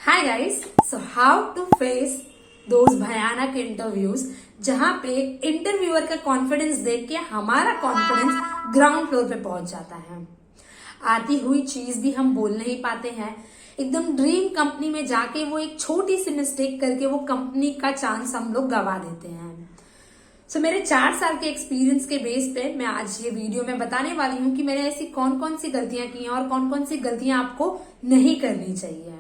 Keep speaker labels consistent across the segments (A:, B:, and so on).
A: Hi guys, so how to face those भयानक interviews जहां पे इंटरव्यूअर का कॉन्फिडेंस देख के हमारा कॉन्फिडेंस ग्राउंड फ्लोर पे पहुंच जाता है। आती हुई चीज भी हम बोल नहीं पाते हैं। एकदम ड्रीम कंपनी में जाके वो एक छोटी सी मिस्टेक करके वो कंपनी का चांस हम लोग गवा देते हैं। सो मेरे 4 साल के एक्सपीरियंस के बेस पे मैं आज ये वीडियो में बताने वाली हूँ कि मैंने ऐसी कौन कौन सी गलतियां की हैं और कौन कौन सी गलतियां आपको नहीं करनी चाहिए।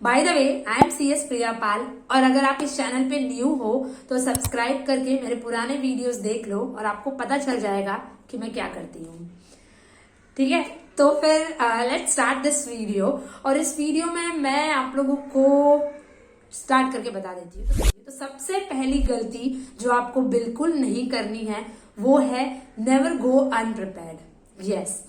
A: By the way, I am CS प्रिया पाल और अगर आप इस चैनल पे न्यू हो तो सब्सक्राइब करके मेरे पुराने वीडियोस देख लो और आपको पता चल जाएगा कि मैं क्या करती हूँ। ठीक है, तो फिर लेट्स स्टार्ट दिस वीडियो। और इस वीडियो में मैं आप लोगों को स्टार्ट करके बता देती हूँ। तो सबसे पहली गलती जो आपको बिल्कुल नहीं करनी है वो है नेवर गो अनप्रिपेयर्ड। यस,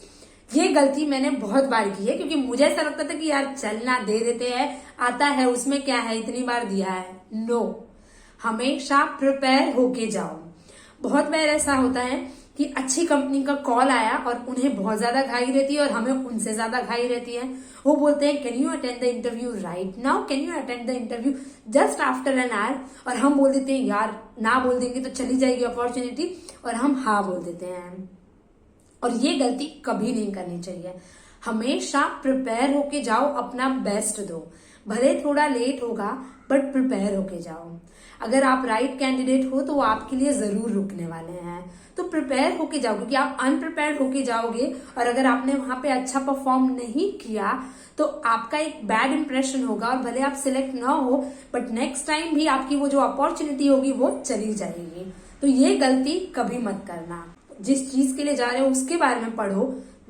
A: ये गलती मैंने बहुत बार की है क्योंकि मुझे ऐसा लगता था कि यार चलना दे देते हैं, आता है उसमें क्या है, इतनी बार दिया है। नो, हमेशा प्रिपेयर होके जाओ। बहुत बार ऐसा होता है कि अच्छी कंपनी का कॉल आया और उन्हें बहुत ज्यादा घाई रहती है और हमें उनसे ज्यादा घाई रहती है। वो बोलते हैं can you attend the interview right now, can you attend the interview just after an hour, और हम बोल देते हैं यार ना बोल देंगे तो चली जाएगी अपॉर्चुनिटी, और हम हाँ बोल देते हैं। और ये गलती कभी नहीं करनी चाहिए। हमेशा प्रिपेयर होके जाओ, अपना बेस्ट दो। भले थोड़ा लेट होगा बट प्रिपेयर होके जाओ। अगर आप राइट कैंडिडेट हो तो वो आपके लिए जरूर रुकने वाले हैं। तो प्रिपेयर होके जाओ, क्योंकि आप अनप्रिपेयर्ड होके जाओगे और अगर आपने वहां पे अच्छा परफॉर्म नहीं किया तो आपका एक बैड इंप्रेशन होगा और भले आप सिलेक्ट ना हो बट नेक्स्ट टाइम भी आपकी वो जो अपॉर्चुनिटी होगी वो चली जाएगी। तो ये गलती कभी मत करना। जिस चीज के लिए जा रहे हो उसके बारे में पढ़ो।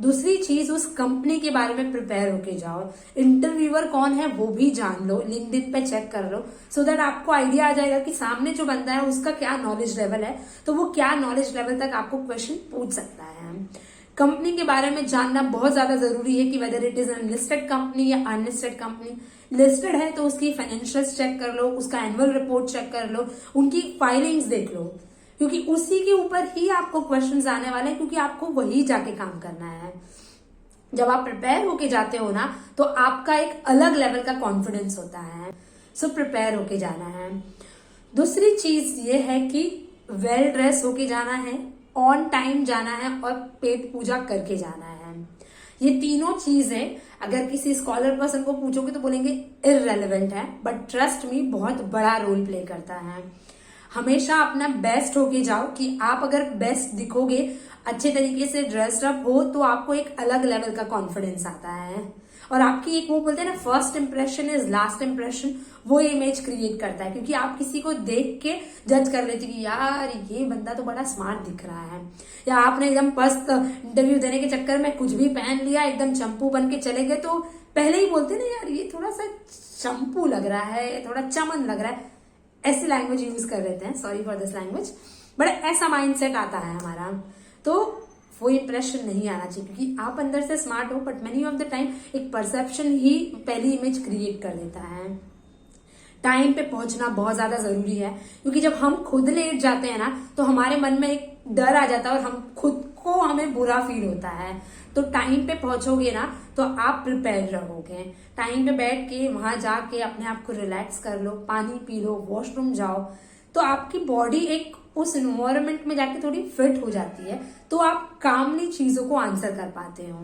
A: दूसरी चीज, उस कंपनी के बारे में प्रिपेयर होके जाओ। इंटरव्यूअर कौन है वो भी जान लो, लिंक्डइन पे चेक कर लो, सो दैट आपको आइडिया आ जाएगा कि सामने जो बंदा है उसका क्या नॉलेज लेवल है, तो वो क्या नॉलेज लेवल तक आपको क्वेश्चन पूछ सकता है। कंपनी के बारे में जानना बहुत ज्यादा जरूरी है कि whether it is an listed company या अनलिस्टेड कंपनी। लिस्टेड है तो उसकी फाइनेंशियल्स चेक कर लो, उसका एनुअल रिपोर्ट चेक कर लो, उनकी फाइलिंग्स देख लो, क्योंकि उसी के ऊपर ही आपको क्वेश्चंस आने वाले हैं, क्योंकि आपको वही जाके काम करना है। जब आप प्रिपेयर होके जाते हो ना तो आपका एक अलग लेवल का कॉन्फिडेंस होता है। सो प्रिपेयर होके जाना है। दूसरी चीज ये है कि वेल ड्रेस होके जाना है, ऑन टाइम जाना है और पेट पूजा करके जाना है। ये तीनों चीजें अगर किसी स्कॉलर पर्सन को पूछोगे तो बोलेंगे इररेलेवेंट है, बट ट्रस्ट मी बहुत बड़ा रोल प्ले करता है। हमेशा अपना बेस्ट होके जाओ कि आप अगर बेस्ट दिखोगे, अच्छे तरीके से ड्रेस्ड अप हो तो आपको एक अलग लेवल का कॉन्फिडेंस आता है और आपकी एक वो बोलते हैं ना, first impression is last impression, वो इमेज क्रिएट करता है। क्योंकि आप किसी को देख के जज कर लेते कि यार ये बंदा तो बड़ा स्मार्ट दिख रहा है, या आपने एकदम मस्त इंटरव्यू देने के चक्कर में कुछ भी पहन लिया, एकदम चंपू बन के चले गए तो पहले ही बोलते ना यार ये थोड़ा सा चंपू लग रहा है, थोड़ा चमन लग रहा है, ऐसी लैंग्वेज यूज कर लेते हैं, sorry for this language, but ऐसा माइंडसेट आता है हमारा। तो वो इंप्रेशन नहीं आना चाहिए, क्योंकि आप अंदर से स्मार्ट हो but many of the time एक परसेप्शन ही पहली इमेज क्रिएट कर देता है। टाइम पे पहुंचना बहुत ज्यादा जरूरी है, क्योंकि जब हम खुद लेट जाते हैं ना तो हमारे मन में एक डर आ जाता है और हम खुद को हमें बुरा फील होता है। तो टाइम पे पहुंचोगे ना तो आप प्रिपेयर रहोगे। टाइम पे बैठ के वहां जाके अपने आप को रिलैक्स कर लो, पानी पी लो, वॉशरूम जाओ, तो आपकी बॉडी एक उस एनवायरनमेंट में जाके थोड़ी फिट हो जाती है, तो आप कामली चीजों को आंसर कर पाते हो।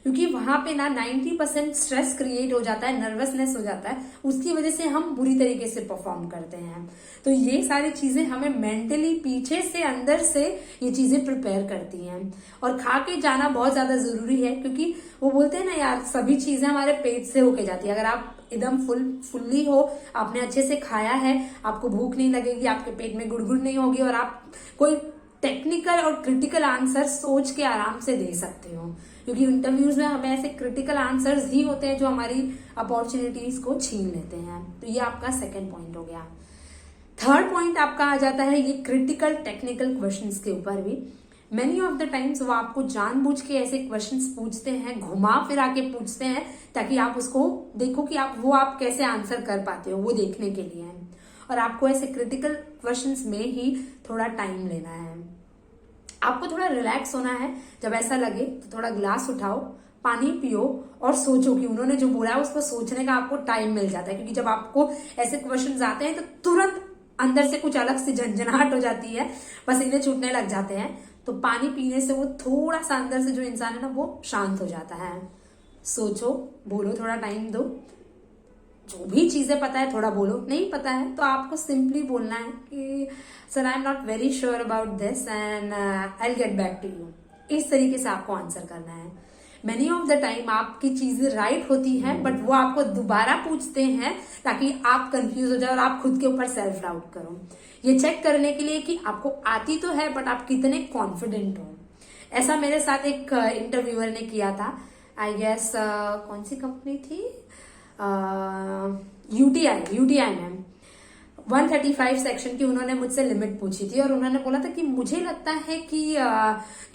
A: क्योंकि वहां पे ना 90% स्ट्रेस क्रिएट हो जाता है, नर्वसनेस हो जाता है, उसकी वजह से हम बुरी तरीके से परफॉर्म करते हैं। तो ये सारी चीजें हमें मेंटली पीछे से अंदर से ये चीजें प्रिपेयर करती हैं। और खा के जाना बहुत ज्यादा जरूरी है, क्योंकि वो बोलते हैं ना यार सभी चीजें हमारे पेट से होके जाती है। अगर आप एकदम फुल्ली हो, आपने अच्छे से खाया है, आपको भूख नहीं लगेगी, आपके पेट में गुड़गुड़ नहीं होगी और आप कोई टेक्निकल और क्रिटिकल आंसर सोच के आराम से दे सकते हो। क्योंकि इंटरव्यूज में हमें ऐसे क्रिटिकल आंसर्स ही होते हैं जो हमारी अपॉर्चुनिटीज को छीन लेते हैं। तो ये आपका सेकेंड पॉइंट हो गया। थर्ड पॉइंट आपका आ जाता है ये क्रिटिकल टेक्निकल क्वेश्चंस के ऊपर भी। मेनी ऑफ द टाइम्स वो आपको जानबूझ के ऐसे क्वेश्चंस पूछते हैं, घुमा फिरा के पूछते हैं, ताकि आप उसको देखो कि आप कैसे आंसर कर पाते हो, वो देखने के लिए है। और आपको ऐसे क्रिटिकल क्वेश्चंस में ही थोड़ा टाइम लेना है। आपको थोड़ा रिलैक्स होना है। जब ऐसा लगे तो थोड़ा ग्लास उठाओ, पानी पियो और सोचो कि उन्होंने जो बोला है उसको सोचने का आपको टाइम मिल जाता है, क्योंकि जब आपको ऐसे क्वेश्चंस आते हैं तो तुरंत अंदर से कुछ अलग सी झंझनाहट हो जाती है, पसीने छूटने लग जाते हैं। तो पानी पीने से वो थोड़ा सा अंदर से जो इंसान है ना वो शांत हो जाता है। सोचो, बोलो, थोड़ा टाइम दो, जो भी चीजें पता है थोड़ा बोलो, नहीं पता है तो आपको सिंपली बोलना है कि sir I am not very sure about this and I will get back to you. इस तरीके से आपको आंसर करना है। मेनी ऑफ द टाइम आपकी चीजें राइट होती हैं, बट वो आपको दोबारा पूछते हैं ताकि आप कंफ्यूज हो जाओ और आप खुद के ऊपर सेल्फ डाउट करो। ये चेक करने के लिए कि आपको आती तो है बट आप कितने कॉन्फिडेंट हो। ऐसा मेरे साथ एक इंटरव्यूअर ने किया था, आई गेस कौन सी कंपनी थी, यूटीआई मैम। 135 सेक्शन की उन्होंने मुझसे लिमिट पूछी थी और उन्होंने बोला था कि मुझे लगता है कि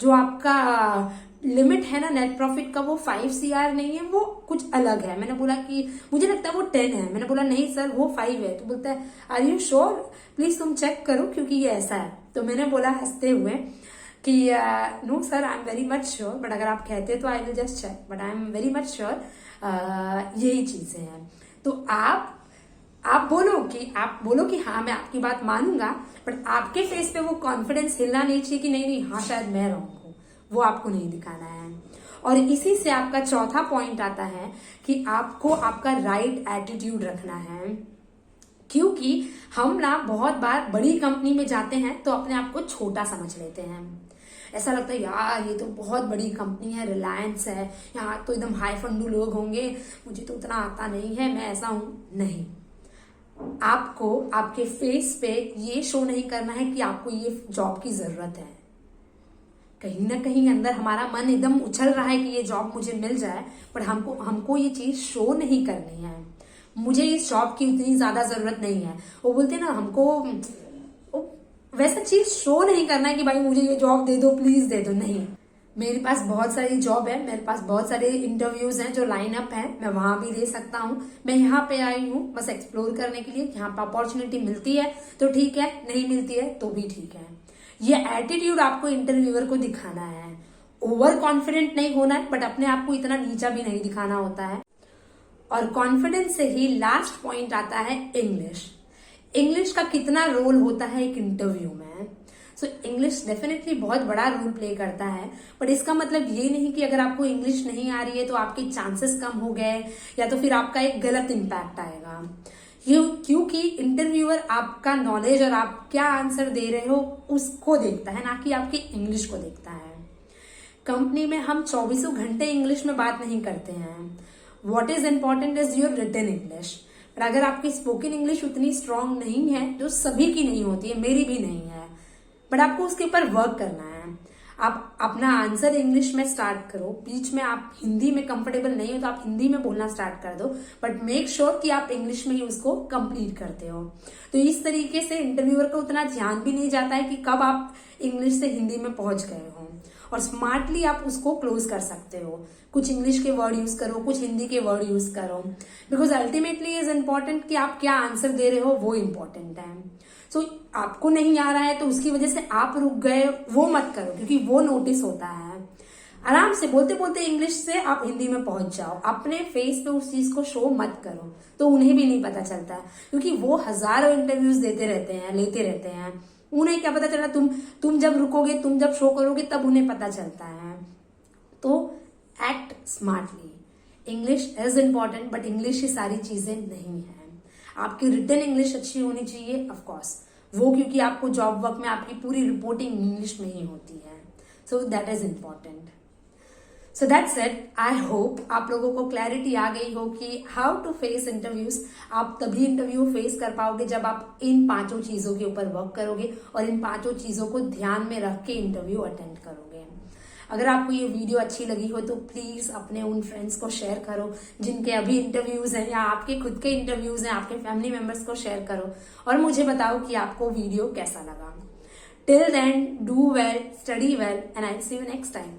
A: जो आपका लिमिट है ना नेट प्रॉफिट का वो 5 CR नहीं है, वो कुछ अलग है। मैंने बोला कि मुझे लगता है वो 10 है। मैंने बोला नहीं सर वो 5 है। तो बोलता है आर यू श्योर, प्लीज तुम चेक करो क्योंकि ये ऐसा है। तो मैंने बोला हंसते हुए कि no sir I am very much sure, but अगर आप कहते तो I will just check, but I am very much sure यही चीजें हैं। तो आप बोलो कि हाँ मैं आपकी बात मानूंगा, बट आपके फेस पे वो कॉन्फिडेंस हिलना नहीं चाहिए कि नहीं हाँ शायद मैं रॉन्ग हूं, वो आपको नहीं दिखाना है। और इसी से आपका चौथा पॉइंट आता है कि आपको आपका राइट एटीट्यूड रखना है। क्योंकि हम ना बहुत बार बड़ी कंपनी में जाते हैं तो अपने आप को छोटा समझ लेते हैं। ऐसा लगता है यार ये तो बहुत बड़ी कंपनी है, रिलायंस है, यहाँ तो एकदम हाई फंडू लोग होंगे, मुझे तो उतना आता नहीं है, मैं ऐसा हूं। नहीं, आपको आपके फेस पे ये शो नहीं करना है कि आपको ये जॉब की जरूरत है। कहीं ना कहीं अंदर हमारा मन एकदम उछल रहा है कि ये जॉब मुझे मिल जाए, पर हमको ये चीज शो नहीं करनी है। मुझे इस जॉब की उतनी ज्यादा जरूरत नहीं है। वो बोलते ना हमको वैसा चीज शो नहीं करना है कि भाई मुझे ये जॉब दे दो, प्लीज दे दो। नहीं, मेरे पास बहुत सारी जॉब है, मेरे पास बहुत सारे इंटरव्यूज हैं जो लाइन अप है, मैं वहां भी दे सकता हूँ। मैं यहाँ पे आई हूँ बस एक्सप्लोर करने के लिए। यहाँ पे अपॉर्चुनिटी मिलती है तो ठीक है, नहीं मिलती है तो भी ठीक है। ये एटीट्यूड आपको इंटरव्यूअर को दिखाना है। ओवर कॉन्फिडेंट नहीं होना है, बट अपने आप को इतना नीचा भी नहीं दिखाना होता है। और कॉन्फिडेंस से ही लास्ट पॉइंट आता है इंग्लिश। इंग्लिश का कितना रोल होता है एक इंटरव्यू में। सो इंग्लिश डेफिनेटली बहुत बड़ा रोल प्ले करता है, बट इसका मतलब ये नहीं कि अगर आपको इंग्लिश नहीं आ रही है तो आपके चांसेस कम हो गए या तो फिर आपका एक गलत इम्पैक्ट आएगा। क्योंकि इंटरव्यूअर आपका नॉलेज और आप क्या आंसर दे रहे हो उसको देखता है, ना कि आपकी इंग्लिश को देखता है। कंपनी में हम 24 घंटे इंग्लिश में बात नहीं करते हैं। What is important is your written English. पर अगर आपकी स्पोकन इंग्लिश उतनी स्ट्रांग नहीं है, जो सभी की नहीं होती है, मेरी भी नहीं है, बट आपको उसके ऊपर वर्क करना है। आप अपना आंसर इंग्लिश में स्टार्ट करो, बीच में आप हिंदी में कंफर्टेबल नहीं हो तो आप हिंदी में बोलना स्टार्ट कर दो, बट मेक श्योर कि आप इंग्लिश में ही उसको कंप्लीट करते हो। तो इस तरीके से इंटरव्यूअर को उतना ध्यान भी नहीं जाता है कि कब आप इंग्लिश से हिंदी में पहुंच गए हो, और स्मार्टली आप उसको क्लोज कर सकते हो। कुछ इंग्लिश के वर्ड यूज करो, कुछ हिंदी के वर्ड यूज करो, बिकॉज अल्टीमेटली इज इम्पोर्टेंट कि आप क्या आंसर दे रहे हो, वो इम्पोर्टेंट है। सो आपको नहीं आ रहा है तो उसकी वजह से आप रुक गए, वो मत करो, क्योंकि वो नोटिस होता है। आराम से बोलते बोलते इंग्लिश से आप हिंदी में पहुंच जाओ। अपने फेस पे उस चीज को शो मत करो, तो उन्हें भी नहीं पता चलता, क्योंकि वो हजारों इंटरव्यूज देते रहते हैं, लेते रहते हैं। उन्हें क्या पता चला, तुम जब रुकोगे, तुम जब शो करोगे तब उन्हें पता चलता है। तो act smartly. English is important, but English ही सारी चीजें नहीं है। आपकी रिटन इंग्लिश अच्छी होनी चाहिए, ऑफ कोर्स, वो क्योंकि आपको जॉब वर्क में आपकी पूरी रिपोर्टिंग इंग्लिश में ही होती है। So that is important. So that's it. I hope आप लोगों को क्लैरिटी आ गई हो कि हाउ टू फेस इंटरव्यूज। आप तभी इंटरव्यू फेस कर पाओगे जब आप इन 5 चीजों के ऊपर वर्क करोगे और इन 5 चीजों को ध्यान में रख के इंटरव्यू अटेंड करोगे। अगर आपको ये वीडियो अच्छी लगी हो तो प्लीज अपने उन फ्रेंड्स को शेयर करो जिनके अभी इंटरव्यूज हैं, या आपके खुद के इंटरव्यूज हैं, आपके फैमिली मेंबर्स को शेयर करो और मुझे बताओ कि आपको वीडियो कैसा लगा। Till then, do well, study well, and I will see you next time.